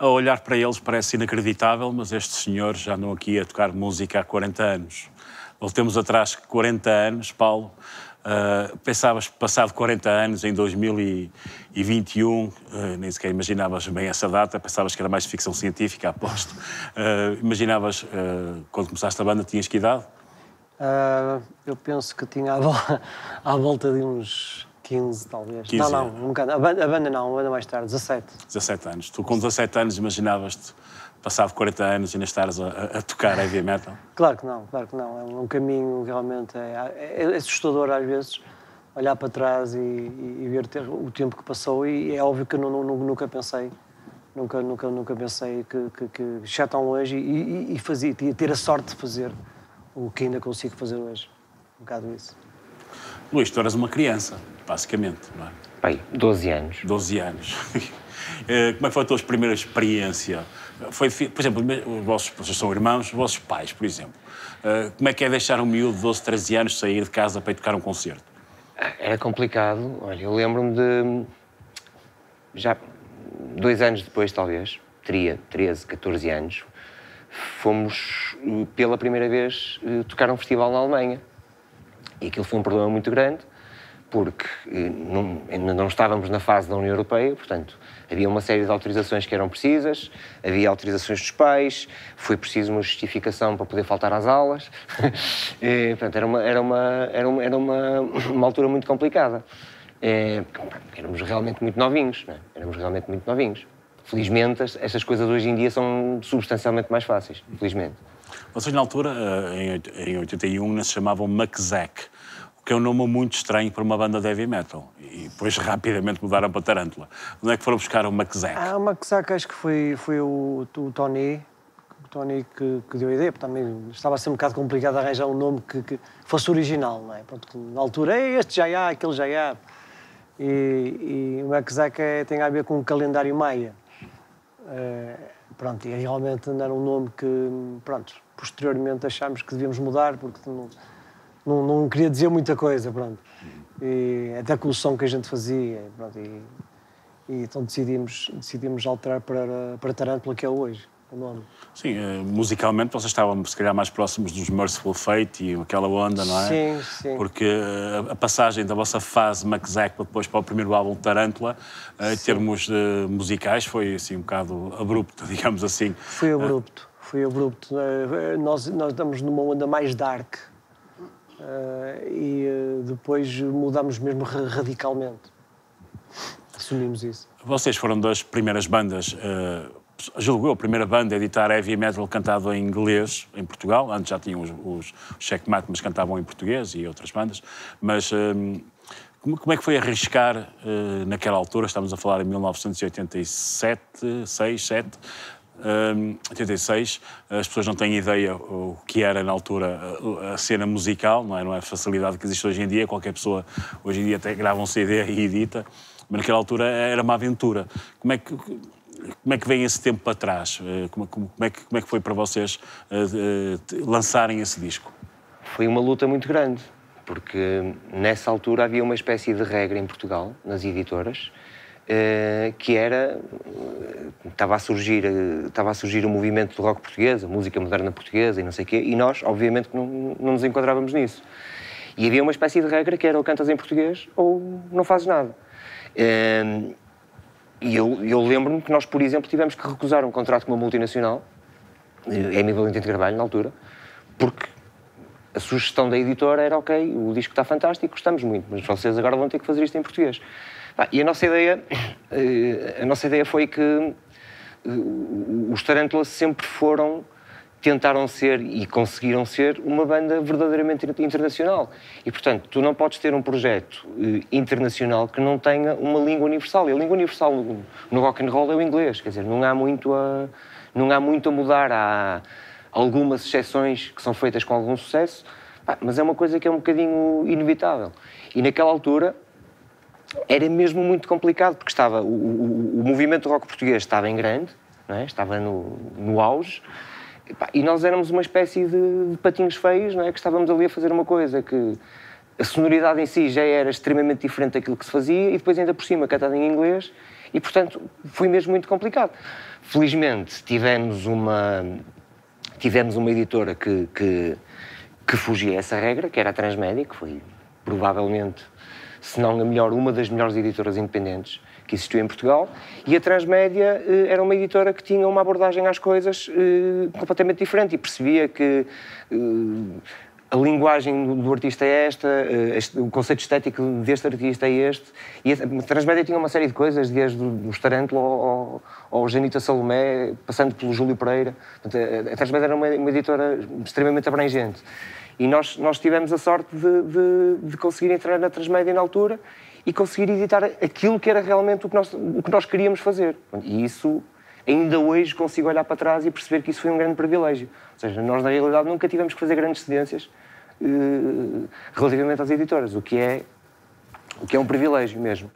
A olhar para eles parece inacreditável, mas estes senhores já andam aqui a tocar música há 40 anos. Voltemos atrás 40 anos, Paulo. Pensavas que passado 40 anos, em 2021, nem sequer imaginavas bem essa data, pensavas que era mais ficção científica, aposto. Imaginavas, quando começaste a banda, tinhas que idade? Eu penso que tinha à volta de uns 15, talvez. 15 não, um bocado. A banda não, a banda mais tarde, 17. 17 anos. Tu, com 17 anos, imaginavas-te, passado 40 anos, ainda estares a tocar heavy metal? Claro que não, claro que não. É um caminho realmente... É assustador, às vezes, olhar para trás e ver o tempo que passou, e é óbvio que eu nunca pensei. Nunca pensei que já tão longe e ter a sorte de fazer o que ainda consigo fazer hoje. Um bocado isso. Luís, tu eras uma criança, basicamente, não é? Bem, 12 anos. 12 anos. Como é que foi a tua primeira experiência? Foi, por exemplo, vocês são irmãos, os vossos pais, por exemplo. Como é que é deixar um miúdo de 12, 13 anos sair de casa para ir tocar um concerto? Era complicado. Olha, eu lembro-me de... Já 2 anos depois, talvez, teria 13, 14 anos, fomos, pela primeira vez, tocar um festival na Alemanha. E aquilo foi um problema muito grande, porque ainda não estávamos na fase da União Europeia, portanto, havia uma série de autorizações que eram precisas, havia autorizações dos pais, foi preciso uma justificação para poder faltar às aulas. Portanto, era uma altura muito complicada. Éramos realmente muito novinhos, não é? Éramos realmente muito novinhos. Felizmente, estas coisas hoje em dia são substancialmente mais fáceis, felizmente. Vocês, na altura, em 81, ainda se chamavam Maczac, o que é um nome muito estranho para uma banda de heavy metal. E depois rapidamente mudaram para Tarântula. Onde é que foram buscar o Maczac? O Maczac acho que foi o Tony que deu a ideia, porque também estava a ser um bocado complicado arranjar um nome que fosse original, não é? Pronto, na altura, este já há, aquele já há. E o Maczac tem a ver com o calendário maia. Pronto, e realmente não era um nome que, pronto, posteriormente achámos que devíamos mudar, porque não queria dizer muita coisa, pronto. E até com o som que a gente fazia, pronto, e então decidimos alterar para Tarântula, que é hoje o nome. Sim, musicalmente vocês estavam, se calhar, mais próximos dos Merciful Fate e aquela onda, não é? Sim, sim. Porque a passagem da vossa fase Maczac depois para o primeiro álbum Tarântula, em termos musicais, foi assim um bocado abrupto, digamos assim. Foi abrupto. Nós estamos numa onda mais dark e depois mudámos mesmo radicalmente. Assumimos isso. Vocês foram das primeiras bandas, julgo eu, a primeira banda a editar heavy metal cantado em inglês em Portugal. Antes já tinham os Checkmate, mas cantavam em português, e outras bandas. Mas como é que foi arriscar naquela altura? Estamos a falar em 1987, 6, 7... 86, as pessoas não têm ideia o que era na altura a cena musical, não é a facilidade que existe hoje em dia. Qualquer pessoa hoje em dia até grava um CD e edita, mas naquela altura era uma aventura. Como é que vem esse tempo para trás? Como é que foi para vocês lançarem esse disco? Foi uma luta muito grande, porque nessa altura havia uma espécie de regra em Portugal, nas editoras, que era... Estava a surgir o movimento do rock português, a música moderna portuguesa e não sei o quê, e nós, obviamente, não nos enquadrávamos nisso. E havia uma espécie de regra que era ou cantas em português ou não fazes nada. E eu lembro-me que nós, por exemplo, tivemos que recusar um contrato com uma multinacional, Emi Valentim de Carvalho, na altura, porque a sugestão da editora era: ok, o disco está fantástico, gostamos muito, mas vocês agora vão ter que fazer isto em português. E a nossa ideia foi que os Tarântula sempre tentaram ser e conseguiram ser uma banda verdadeiramente internacional. E, portanto, tu não podes ter um projeto internacional que não tenha uma língua universal. E a língua universal no rock and roll é o inglês. Quer dizer, não há muito a mudar. Há algumas exceções que são feitas com algum sucesso, mas é uma coisa que é um bocadinho inevitável. E naquela altura era mesmo muito complicado, porque o movimento do rock português estava em grande, não é? Estava no auge, e nós éramos uma espécie de patinhos feios, não é? Que estávamos ali a fazer uma coisa que a sonoridade em si já era extremamente diferente daquilo que se fazia, e depois ainda por cima cantada em inglês, e, portanto, foi mesmo muito complicado. Felizmente, tivemos uma editora que fugia a essa regra, que era a Transmédia, que foi provavelmente, se não a melhor, uma das melhores editoras independentes que existiu em Portugal, e a Transmédia era uma editora que tinha uma abordagem às coisas completamente diferente e percebia que a linguagem do artista é esta, o conceito estético deste artista é este, e a Transmédia tinha uma série de coisas, desde o Tarântula ao Janita Salomé, passando pelo Júlio Pereira. Portanto, a Transmédia era uma editora extremamente abrangente. E nós tivemos a sorte de conseguir entrar na Transmédia na altura e conseguir editar aquilo que era realmente o que nós queríamos fazer. E isso, ainda hoje, consigo olhar para trás e perceber que isso foi um grande privilégio. Ou seja, nós, na realidade, nunca tivemos que fazer grandes cedências relativamente às editoras, o que é um privilégio mesmo.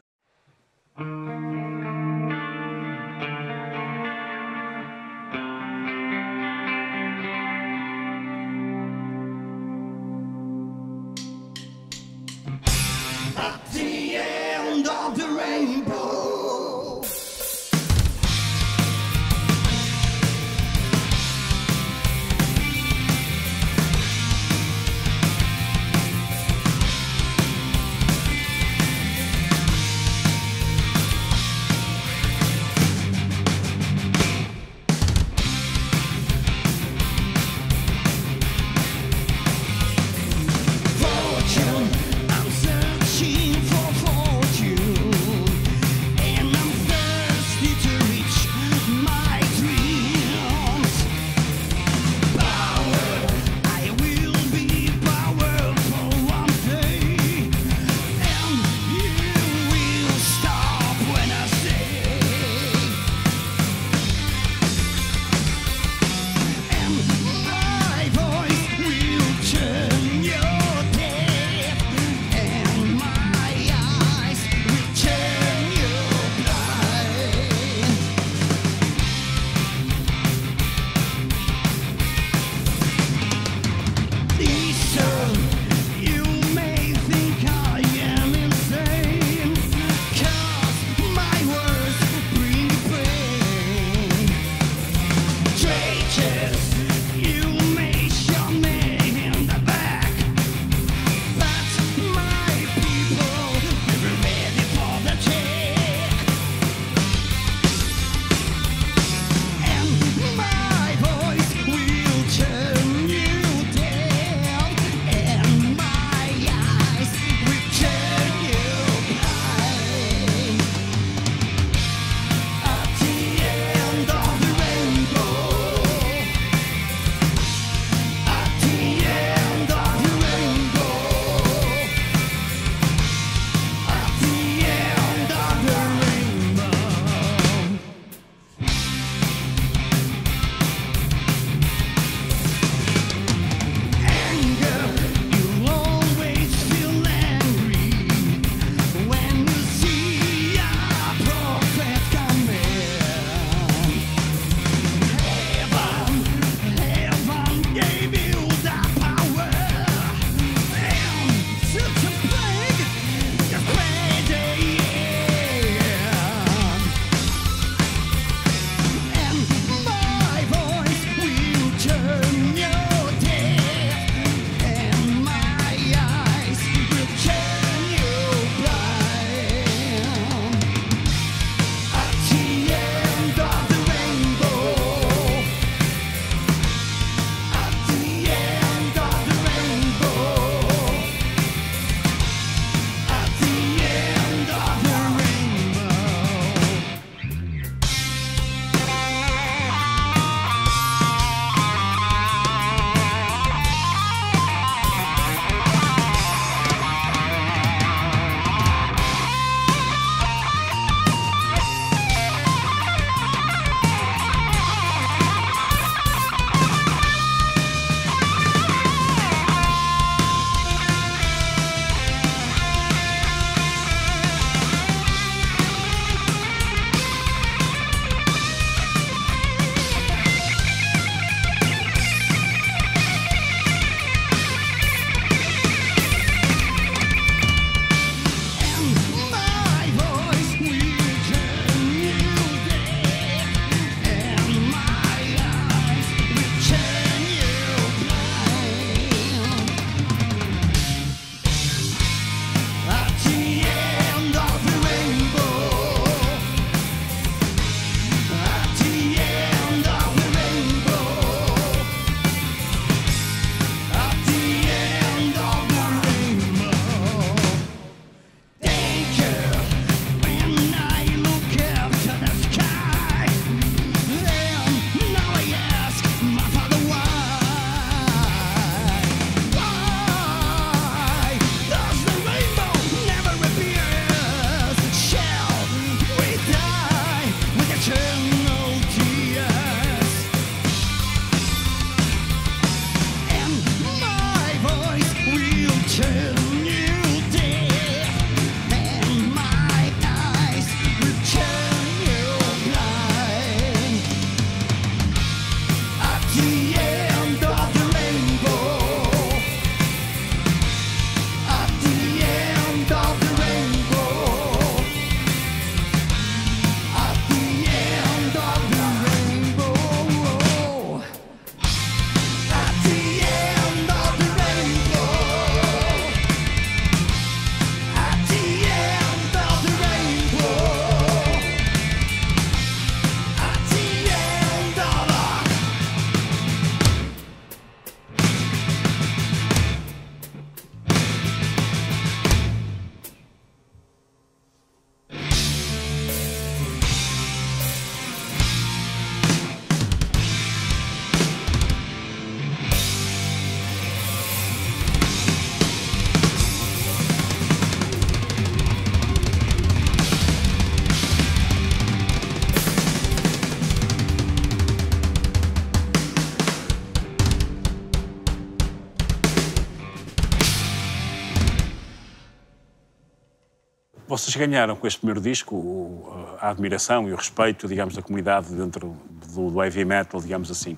Vocês ganharam com este primeiro disco a admiração e o respeito, digamos, da comunidade dentro do heavy metal, digamos assim.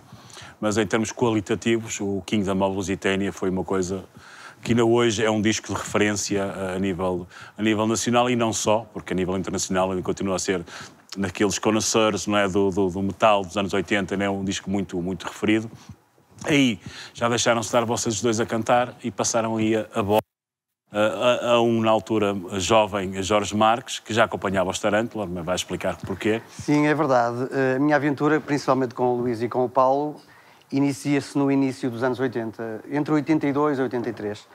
Mas em termos qualitativos, o Kingdom of Lusitania foi uma coisa que ainda hoje é um disco de referência a nível nacional e não só, porque a nível internacional ele continua a ser naqueles connoisseurs, não é, do metal dos anos 80, né, um disco muito, muito referido. Aí já deixaram-se dar vocês dois a cantar e passaram aí a bola a um, na altura, jovem Jorge Marques, que já acompanhava os Tarântula, mas vai explicar porquê. Sim, é verdade. A minha aventura, principalmente com o Luís e com o Paulo, inicia-se no início dos anos 80, entre 82 e 83.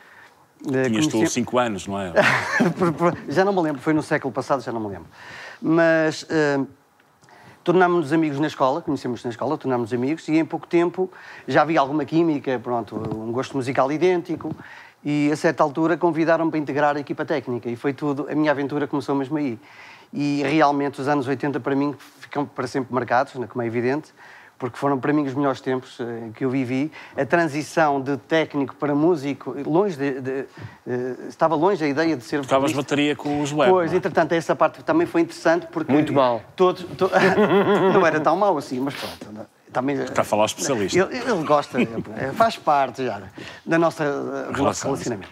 Tinhas tu 5 anos, não é? Já não me lembro, foi no século passado, já não me lembro. Mas tornámos-nos amigos na escola, conhecemos-nos na escola, tornámos-nos amigos e em pouco tempo já havia alguma química, pronto, um gosto musical idêntico e a certa altura convidaram-me para integrar a equipa técnica e foi tudo, a minha aventura começou mesmo aí. E realmente os anos 80 para mim ficam para sempre marcados, como é evidente, porque foram para mim os melhores tempos que eu vivi. A transição de técnico para músico, estava longe a ideia de ser... Tocavas bateria com os Web. Pois, entretanto, essa parte também foi interessante porque... Muito mal. Não era tão mal assim, mas pronto. Também, está a falar ao especialista. Ele gosta, faz parte já da nossa relacionamento.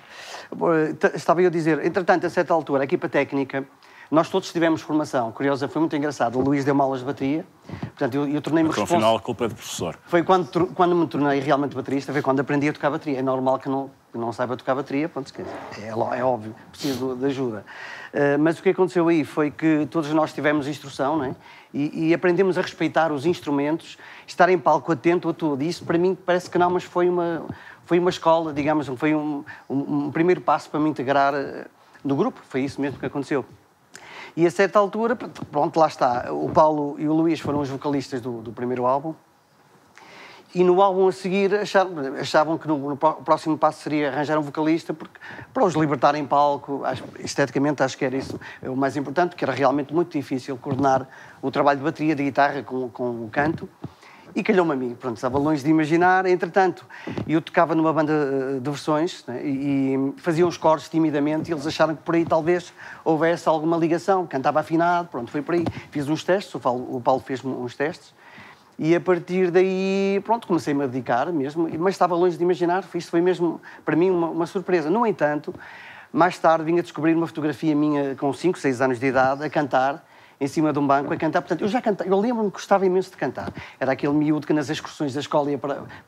Estava eu a dizer, entretanto, a certa altura, a equipa técnica... Nós todos tivemos formação. Curiosa, foi muito engraçado. O Luís deu-me aulas de bateria. Portanto, eu tornei-me responsável. Então, afinal, a culpa é do professor. Foi quando me tornei realmente baterista, foi quando aprendi a tocar bateria. É normal que não saiba tocar bateria, pronto, é óbvio, preciso de ajuda. Mas o que aconteceu aí foi que todos nós tivemos instrução, não é? E aprendemos a respeitar os instrumentos, estar em palco atento a tudo. E isso, para mim, parece que não, mas foi uma escola, digamos, foi um primeiro passo para me integrar no grupo. Foi isso mesmo que aconteceu. E a certa altura, pronto, lá está, o Paulo e o Luís foram os vocalistas do primeiro álbum e no álbum a seguir achavam que o próximo passo seria arranjar um vocalista para os libertar em palco, esteticamente acho que era isso o mais importante, porque era realmente muito difícil coordenar o trabalho de bateria, de guitarra com o canto. E calhou-me a mim, pronto, estava longe de imaginar. Entretanto, eu tocava numa banda de versões, né, e fazia uns coros timidamente e eles acharam que por aí talvez houvesse alguma ligação. Cantava afinado, pronto, foi por aí. Fiz uns testes, o Paulo fez-me uns testes e a partir daí, pronto, comecei-me a dedicar mesmo, mas estava longe de imaginar. Isto foi mesmo, para mim, uma surpresa. No entanto, mais tarde vim a descobrir uma fotografia minha com 5, 6 anos de idade, a cantar, em cima de um banco a cantar. Portanto, eu já cantava, eu lembro-me que gostava imenso de cantar. Era aquele miúdo que nas excursões da escola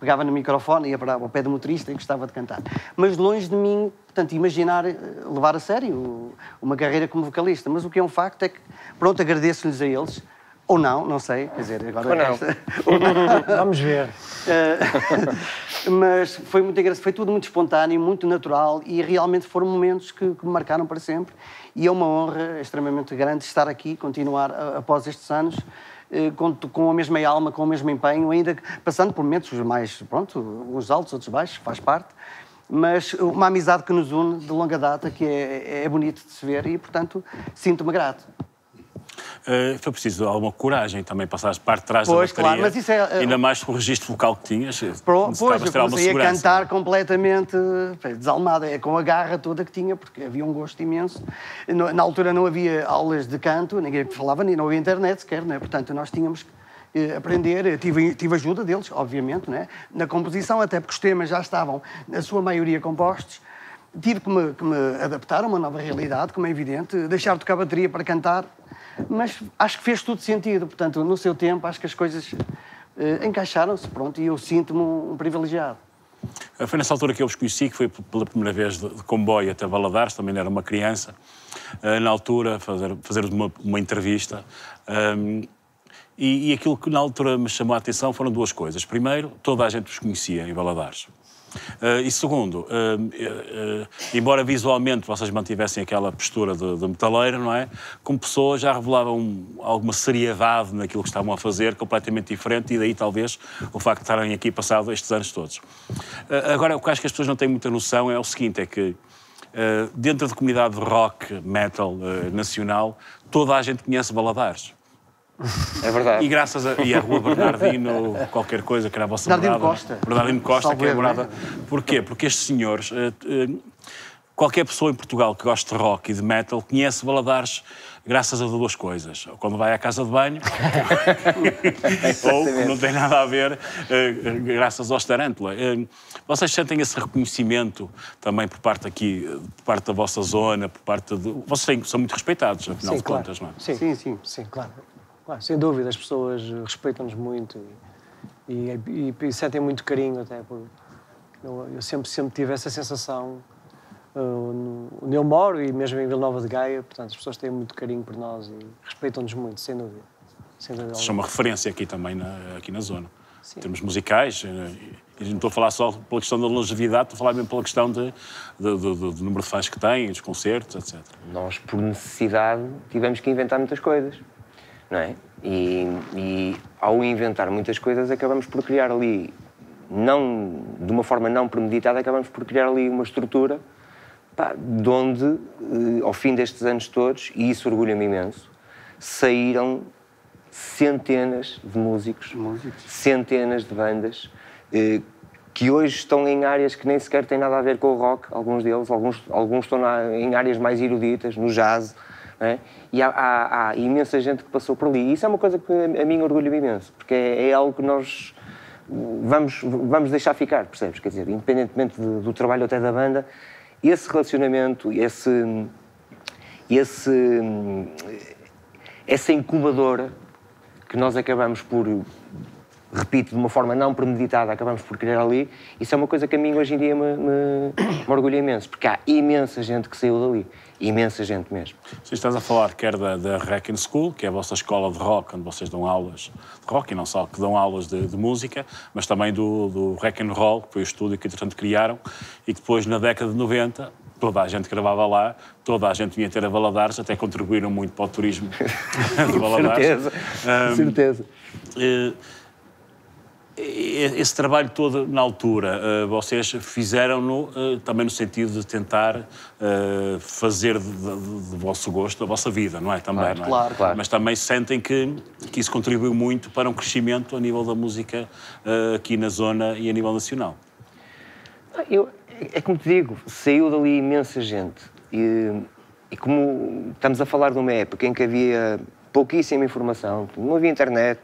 pegava no microfone, ia para o pé do motorista e gostava de cantar. Mas longe de mim, portanto, imaginar levar a sério uma carreira como vocalista. Mas o que é um facto é que, pronto, agradeço-lhes a eles. Ou não sei, quer dizer, agora... Ou não. Vamos ver. Mas foi muito engraçado, foi tudo muito espontâneo, muito natural e realmente foram momentos que me marcaram para sempre. E é uma honra extremamente grande estar aqui, continuar após estes anos, com a mesma alma, com o mesmo empenho, ainda passando por momentos mais, pronto, uns altos, outros baixos, faz parte. Mas uma amizade que nos une de longa data, que é bonito de se ver e, portanto, sinto-me grato. Foi preciso alguma coragem também, passares parte de trás pois, da bateria, claro, mas isso é, ainda mais com o registro vocal que tinhas. Pois, eu comecei a cantar completamente desalmada, com a garra toda que tinha, porque havia um gosto imenso. Na altura não havia aulas de canto, ninguém falava, nem não havia internet sequer, não é? Portanto, nós tínhamos que aprender, tive ajuda deles, obviamente, não é? Na composição, até porque os temas já estavam, na sua maioria, compostos. Tive que me adaptar a uma nova realidade, como é evidente, deixar de tocar bateria para cantar, mas acho que fez tudo sentido. Portanto, no seu tempo, acho que as coisas encaixaram-se, pronto, e eu sinto-me um privilegiado. Foi nessa altura que eu os conheci, que foi pela primeira vez de comboio até Valadares, também era uma criança, na altura, fazer uma entrevista. E aquilo que na altura me chamou a atenção foram duas coisas. Primeiro, toda a gente os conhecia em Valadares. E segundo, embora visualmente vocês mantivessem aquela postura de metaleira, não é? Como pessoas já revelavam alguma seriedade naquilo que estavam a fazer, completamente diferente, e daí talvez o facto de estarem aqui passado estes anos todos. Agora, o que acho que as pessoas não têm muita noção é o seguinte, é que dentro da comunidade de rock, metal nacional, toda a gente conhece Valadares. É verdade. E graças a Rua Bernardino, qualquer coisa, que era a vossa morada. Costa. Bernardino Costa, Salve, que é a morada. Porquê? Porque estes senhores qualquer pessoa em Portugal que goste de rock e de metal conhece Valadares graças a duas coisas. Ou quando vai à casa de banho, ou que não tem nada a ver, graças aos Tarântula. Vocês sentem esse reconhecimento também por parte aqui, por parte da vossa zona, por parte de... Vocês são muito respeitados, afinal de contas, não é? Sim, claro. Sem dúvida, as pessoas respeitam-nos muito e sentem muito carinho até. Eu sempre tive essa sensação onde eu moro e mesmo em Vila Nova de Gaia, portanto, as pessoas têm muito carinho por nós e respeitam-nos muito, sem dúvida. Vocês são uma referência aqui também, aqui na zona. Sim. Em termos musicais, e não estou a falar só pela questão da longevidade, estou a falar mesmo pela questão do número de fãs que têm, dos concertos, etc. Nós, por necessidade, tivemos que inventar muitas coisas, não é? E ao inventar muitas coisas, acabamos por criar ali, de uma forma não premeditada, acabamos por criar ali uma estrutura de onde, ao fim destes anos todos, e isso orgulha-me imenso, saíram centenas de músicos, centenas de bandas, que hoje estão em áreas que nem sequer têm nada a ver com o rock, alguns deles, alguns estão em áreas mais eruditas, no jazz, não é? E há imensa gente que passou por ali. E isso é uma coisa que a mim orgulha-me imenso, porque é algo que nós vamos deixar ficar, percebes? Quer dizer, independentemente do trabalho até da banda, esse relacionamento, essa incubadora que nós acabamos por, repito, de uma forma não premeditada, acabamos por criar ali, isso é uma coisa que a mim hoje em dia me orgulha imenso, porque há imensa gente que saiu dali, imensa gente mesmo. Você estás a falar quer da Wrecking School, que é a vossa escola de rock, onde vocês dão aulas de rock, e não só, que dão aulas de música, mas também do Rock and Roll, que foi o estúdio que, entretanto, criaram, e que depois, na década de 90, toda a gente gravava lá, toda a gente vinha ter a Valadares, até contribuíram muito para o turismo de Valadares. Certeza. Esse trabalho todo, na altura, vocês fizeram-no também no sentido de tentar fazer de vosso gosto a vossa vida, não é? Também, não é? Claro. Mas também sentem que isso contribuiu muito para um crescimento a nível da música aqui na zona e a nível nacional. É como te digo, saiu dali imensa gente. E como estamos a falar de uma época em que havia pouquíssima informação, não havia internet,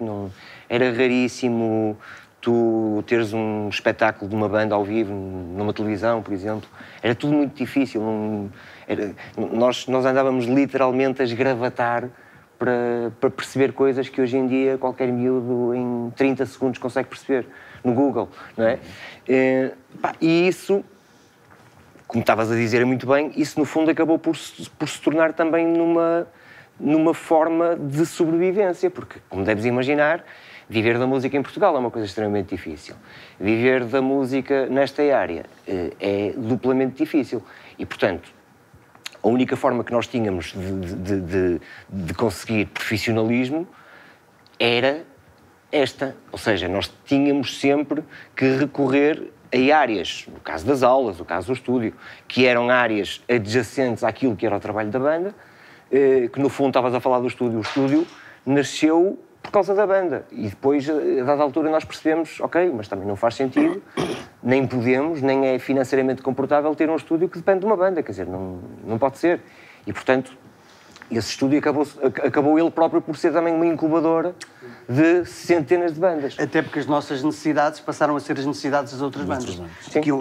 era raríssimo tu teres um espetáculo de uma banda ao vivo numa televisão, por exemplo. Era tudo muito difícil. Nós andávamos literalmente a esgravatar para perceber coisas que hoje em dia qualquer miúdo em 30 segundos consegue perceber no Google, não é? E isso, como estavas a dizer muito bem, isso no fundo acabou por se tornar também numa forma de sobrevivência, porque, como deves imaginar, viver da música em Portugal é uma coisa extremamente difícil. Viver da música nesta área é duplamente difícil. E, portanto, a única forma que nós tínhamos de conseguir profissionalismo era esta. Ou seja, nós tínhamos sempre que recorrer a áreas, no caso das aulas, no caso do estúdio, que eram áreas adjacentes àquilo que era o trabalho da banda, que no fundo estavas a falar do estúdio. O estúdio nasceu por causa da banda. E depois, a dada altura, nós percebemos, ok, mas também não faz sentido, nem podemos, nem é financeiramente comportável ter um estúdio que depende de uma banda, quer dizer, não pode ser. E, portanto, esse estúdio acabou ele próprio por ser também uma incubadora de centenas de bandas. Até porque as nossas necessidades passaram a ser as necessidades das outras bandas.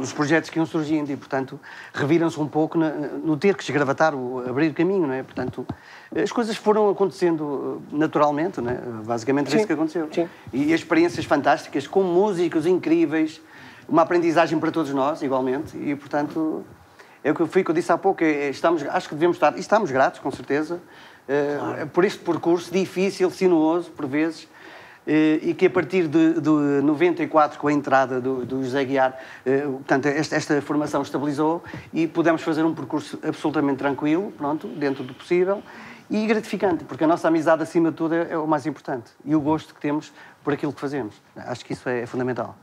Os projetos que iam surgindo e, portanto, reviram-se um pouco no ter que esgravatar, abrir o caminho, não é? Portanto, as coisas foram acontecendo naturalmente, não é? Basicamente é isso que aconteceu. Sim. E experiências fantásticas, com músicos incríveis, uma aprendizagem para todos nós, igualmente, e, portanto... É o que eu disse há pouco, acho que devemos estar, e estamos gratos, com certeza, por este percurso difícil, sinuoso, por vezes, e que a partir de 94, com a entrada do José Guiar, portanto, esta formação estabilizou e pudemos fazer um percurso absolutamente tranquilo, pronto, dentro do possível, e gratificante, porque a nossa amizade, acima de tudo, é o mais importante, e o gosto que temos por aquilo que fazemos. Acho que isso é fundamental.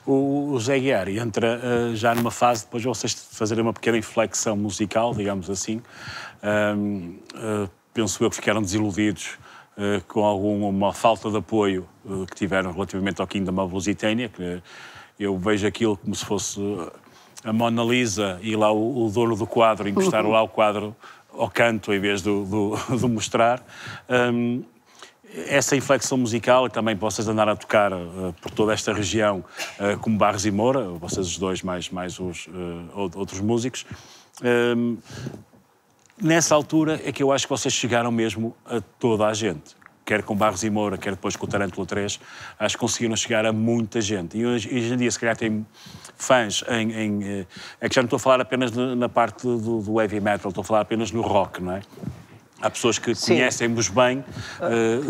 O Zé Aguiar entra já numa fase, depois de vocês fazerem uma pequena inflexão musical, digamos assim. Penso eu que ficaram desiludidos com alguma falta de apoio que tiveram relativamente ao Kingdom of Lusitânia, que eu vejo aquilo como se fosse a Mona Lisa e lá o dono do quadro encostar lá o quadro ao canto em vez de mostrar. Essa inflexão musical e também vocês andaram a tocar por toda esta região como Barros e Moura, vocês os dois mais os outros músicos, nessa altura é que eu acho que vocês chegaram mesmo a toda a gente, quer com Barros e Moura, quer depois com o Tarântula 3, acho que conseguiram chegar a muita gente. E hoje em dia, se calhar, tem fãs é que já não estou a falar apenas na parte do heavy metal, estou a falar apenas no rock, não é? Há pessoas que conhecem-vos bem.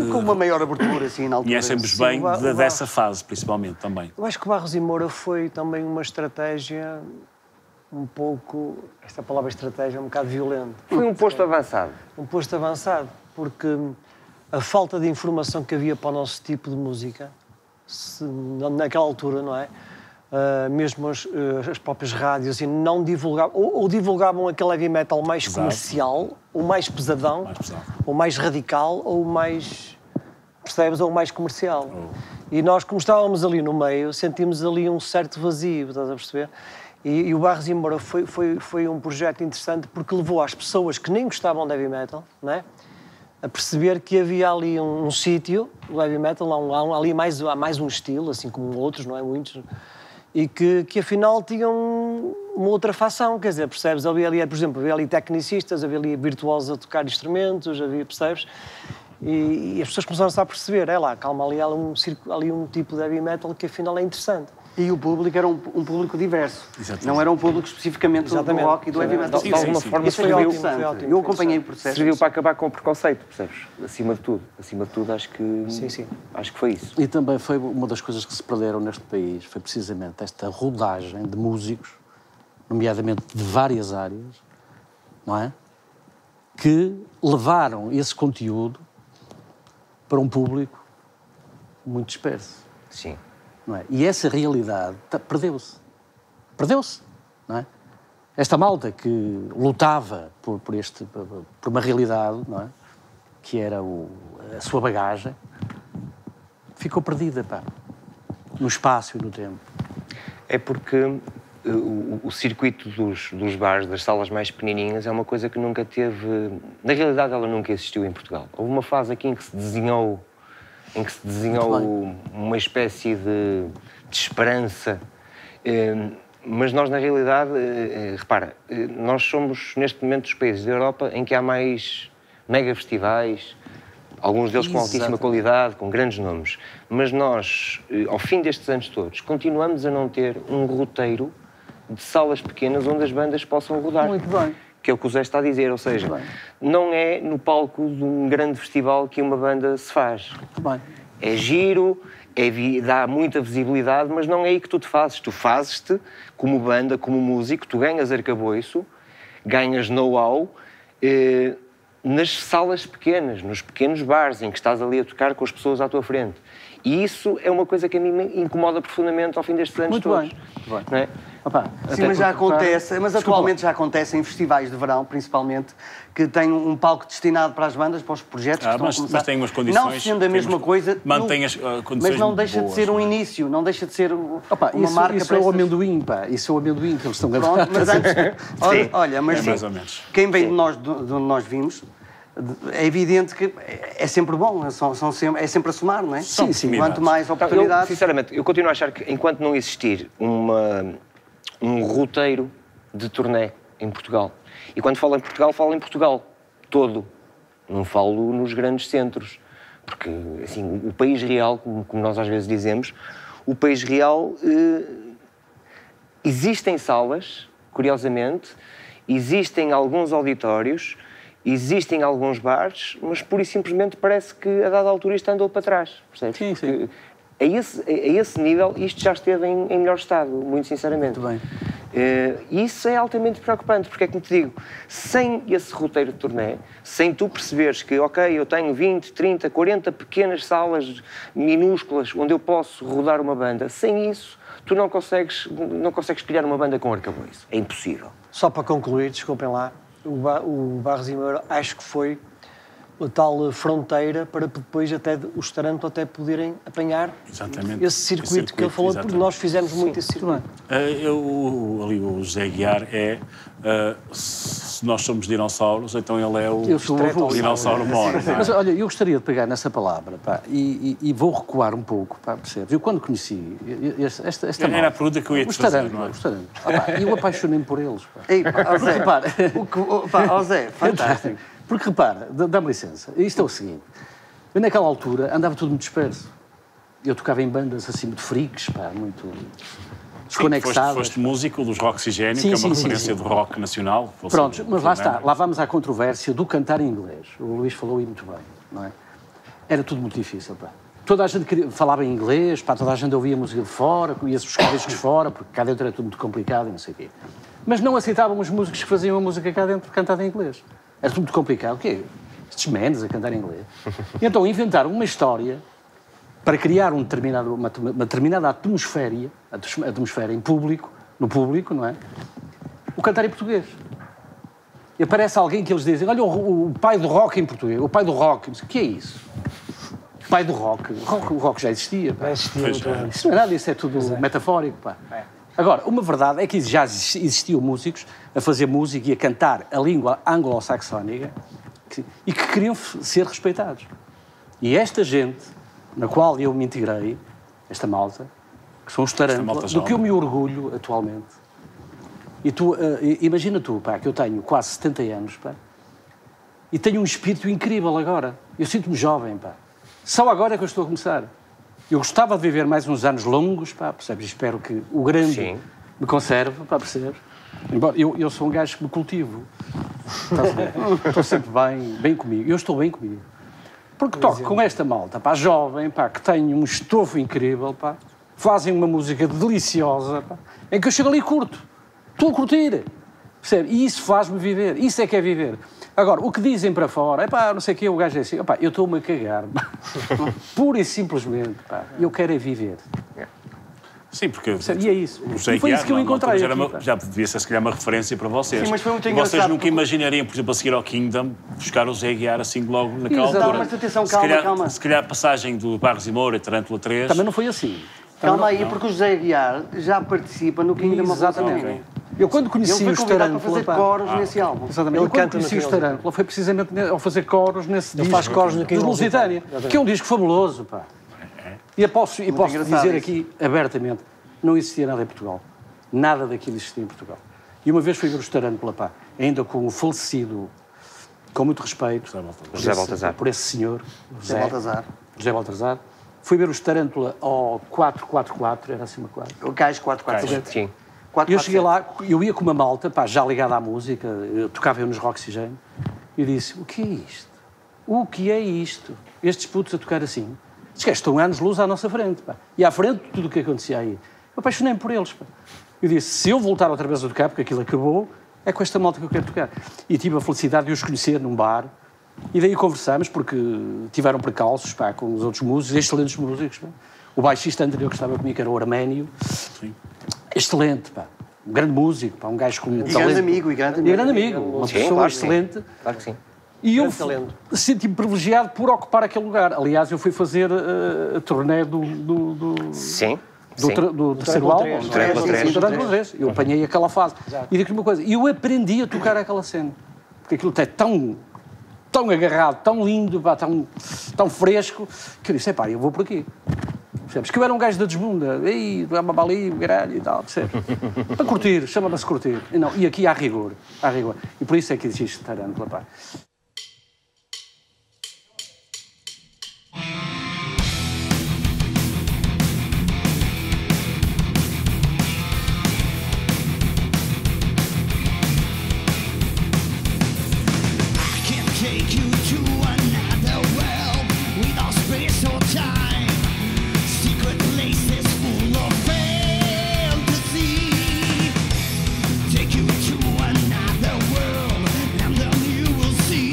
Com uma maior abertura, assim, na altura. Conhecem-vos bem dessa fase, principalmente, também. Eu acho que Barros e Moura foi também uma estratégia um pouco... Esta palavra estratégia é um bocado violenta. Foi um posto avançado. Um posto avançado, porque a falta de informação que havia para o nosso tipo de música, naquela altura, não é? Mesmo as próprias rádios assim, não divulgavam, ou divulgavam aquele heavy metal mais comercial, ou mais pesadão, ou mais radical, ou mais, percebes, ou mais comercial. E nós, como estávamos ali no meio, sentimos ali um certo vazio, estás a perceber? E o Barros e Moura foi um projeto interessante porque levou as pessoas que nem gostavam de heavy metal, não é? A perceber que havia ali um sítio, o heavy metal, há mais um estilo, assim como outros, não é? Muitos, e que afinal tinham uma outra facção, quer dizer, percebes? Havia ali, por exemplo, havia ali tecnicistas, havia ali virtuosos a tocar instrumentos, havia, percebes? E as pessoas começaram-se a perceber, calma, ali há um tipo de heavy metal que afinal é interessante. E o público era um público diverso. Exatamente. Não era um público especificamente do rock e do heavy metal. De alguma forma isso foi ótimo. Eu acompanhei o processo. Serviu para acabar com o preconceito, percebes? Acima de tudo, acho que foi isso. E também foi uma das coisas que se perderam neste país, foi precisamente esta rodagem de músicos, nomeadamente de várias áreas, não é? Que levaram esse conteúdo para um público muito disperso. Sim. Não é? E essa realidade perdeu-se. Perdeu-se, não é? Esta malta que lutava por uma realidade, não é? Que era a sua bagagem, ficou perdida, no espaço e no tempo. É porque o circuito dos bares, das salas mais pequenininhas, é uma coisa que nunca teve... Na realidade, ela nunca existiu em Portugal. Houve uma fase aqui em que se desenhou uma espécie de esperança. Mas nós, na realidade, repara, nós somos, neste momento, dos países da Europa em que há mais mega festivais, alguns deles com altíssima qualidade, com grandes nomes. Mas nós, ao fim destes anos todos, continuamos a não ter um roteiro de salas pequenas onde as bandas possam rodar. Muito bem. Que é o que o Zé está a dizer, ou seja, não é no palco de um grande festival que uma banda se faz. Muito bem. É giro, dá muita visibilidade, mas não é aí que tu te fazes. Tu fazes-te como banda, como músico, tu ganhas arcabouço, ganhas know-how nas salas pequenas, nos pequenos bares em que estás ali a tocar com as pessoas à tua frente. E isso é uma coisa que a mim me incomoda profundamente ao fim destes anos todos. Muito bem. Não é? Opa, sim, mas já acontece, mas atualmente já acontece em festivais de verão, principalmente, que tem um palco destinado para as bandas, para os projetos que estão a começar. Mas tem umas condições... Não sendo a mesma coisa... Mantém as condições mas não deixa boas, de ser um início, não deixa de ser uma marca isso para é o amendoim, Isso é o amendoim que eles estão a gravar. Mas antes... olha, mas mais ou menos. Quem vem de onde nós vimos... É evidente que é sempre bom, é sempre a somar, não é? Sim. Quanto mais oportunidades... Sinceramente, eu continuo a achar que enquanto não existir um roteiro de turnê em Portugal, e quando falo em Portugal todo, não falo nos grandes centros, porque assim, o país real, como nós às vezes dizemos, o país real, existem salas, curiosamente, existem alguns auditórios, existem alguns bares, mas pura e simplesmente parece que a dada altura isto andou para trás, percebes? Sim. A esse nível isto já esteve em melhor estado, muito sinceramente. Muito bem. Isso é altamente preocupante, porque é como te digo, sem esse roteiro de turnê, sem tu perceberes que, ok, eu tenho 20, 30, 40 pequenas salas minúsculas onde eu posso rodar uma banda, sem isso tu não consegues criar uma banda com arcabouço. É impossível. Só para concluir, desculpem lá, o Barros e Moura acho que foi a tal fronteira para depois até os Taranto até poderem apanhar esse circuito que ele falou, porque nós fizemos muito esse circuito. Ali o José Guiar se nós somos dinossauros, então ele é o dinossauro mor. Mas olha, eu gostaria de pegar nessa palavra e vou recuar um pouco, percebes? Eu quando conheci esta era a pergunta que eu ia te fazer, não é? Os Taranto. E eu apaixonei-me por eles. Zé, fantástico. Porque repara, dá-me licença, isto é o seguinte, eu naquela altura andava tudo muito disperso. Eu tocava em bandas assim muito freaks, muito desconectadas. Foste músico dos Roxigénio, que é uma referência do rock nacional. Pronto, mas lá está, lá vamos à controvérsia do cantar em inglês. O Luís falou aí muito bem, não é? Era tudo muito difícil, Toda a gente falava em inglês, toda a gente ouvia música de fora, ia-se buscar discos fora, porque cá dentro era tudo muito complicado e não sei o quê. Mas não aceitavam os músicos que faziam a música cá dentro cantada em inglês. Era tudo muito complicado. O quê? Estes menos a cantar em inglês. E então inventaram uma história para criar uma determinada atmosfera em público, no público, não é? O cantar em português. E aparece alguém que eles dizem, olha, o pai do rock em português, o pai do rock. O que é isso? O pai do rock. O rock já existia. Já existia. Isso não é nada, isso é tudo metafórico, Agora, uma verdade é que já existiam músicos a fazer música e a cantar a língua anglo-saxónica e que queriam ser respeitados. E esta gente, na qual eu me integrei, esta malta, que são os Tarântula, do que eu me orgulho atualmente. E tu, imagina tu, pá, que eu tenho quase 70 anos, pá, e tenho um espírito incrível agora. Eu sinto-me jovem, pá. Só agora é que eu estou a começar. Eu gostava de viver mais uns anos longos, pá, percebes? Espero que o grande me conserve, pá, percebes? Embora eu sou um gajo que me cultivo. Estou sempre bem comigo. Eu estou bem comigo. Porque toco com esta malta, pá, jovem, pá, que tem um estofo incrível, pá, fazem uma música deliciosa, pá, em que eu chego ali e curto. Estou a curtir. Percebe? E isso faz-me viver. Isso é que é viver. Agora, o que dizem para fora, não sei o quê, o gajo é assim, eu estou-me a cagar. Pura e simplesmente, pá, eu quero é viver. Sim, porque... E é isso. E foi isso que eu encontrei. Já devia ser, se calhar, uma referência para vocês. Sim, mas foi muito vocês engraçado, nunca imaginariam, por exemplo, a seguir ao Kingdom, buscar o Zé Guiar assim logo naquela Exato. altura. Não, mas atenção, calma. Se calhar a passagem do Barros e Moura e Tarântula 3... Também não foi assim. Calma aí, porque o José Aguiar já participa no Kingdom of Exatamente. Eu quando conheci os Tarântula... para fazer coros nesse álbum. Exatamente. Eu quando conheci os Tarântula foi precisamente ao fazer coros nesse disco. Ele faz coros no Kingdom Lusitânia, que é um disco fabuloso, pá. E posso dizer aqui, abertamente, não existia nada em Portugal. Nada daquilo existia em Portugal. E uma vez fui ver os Tarântula, pá, ainda com o falecido, com muito respeito, José Baltazar. por esse senhor, José Baltazar. Fui ver os Tarântula ao 444, era assim uma quadra. O Cais 447. Sim. Eu cheguei lá, eu ia com uma malta, pá, já ligada à música, eu tocava eu nos Roxygene, e disse, o que é isto? O que é isto? Estes putos a tocar assim. Estes gajos estão anos-luz à nossa frente, pá. E à frente de tudo o que acontecia aí. Eu apaixonei-me por eles, pá. Eu disse, se eu voltar outra vez a tocar, porque aquilo acabou, é com esta malta que eu quero tocar. E tive a felicidade de os conhecer num bar, e daí conversamos, porque tiveram precalços, pá, com os outros músicos, excelentes músicos, pá. O baixista anterior que estava comigo, que era o Arménio, excelente, pá. Um grande músico, pá, um gajo com um talento. E grande amigo. Uma pessoa excelente. Claro que sim. E eu senti-me privilegiado por ocupar aquele lugar. Aliás, eu fui fazer a turnê do terceiro álbum. Do Tarântula 3. Eu apanhei aquela fase. E digo-lhe uma coisa, eu aprendi a tocar aquela cena. Porque aquilo é tão agarrado, tão lindo, pá, tão fresco, que eu disse, eu vou por aqui. Percebes? Que eu era um gajo da desmunda, aí, ali, caralho e tal, percebes? Para curtir, chama-se curtir. E aqui há rigor. E por isso é que existe Tarântula, pá. Take you to another world, and then you will see.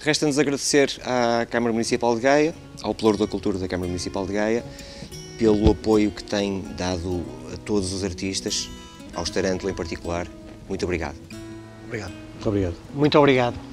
Resta-nos agradecer à Câmara Municipal de Gaia, ao Pelouro da Cultura da Câmara Municipal de Gaia, pelo apoio que tem dado a todos os artistas, ao Starantlo em particular. Muito obrigado. Obrigado. Muito obrigado. Muito obrigado.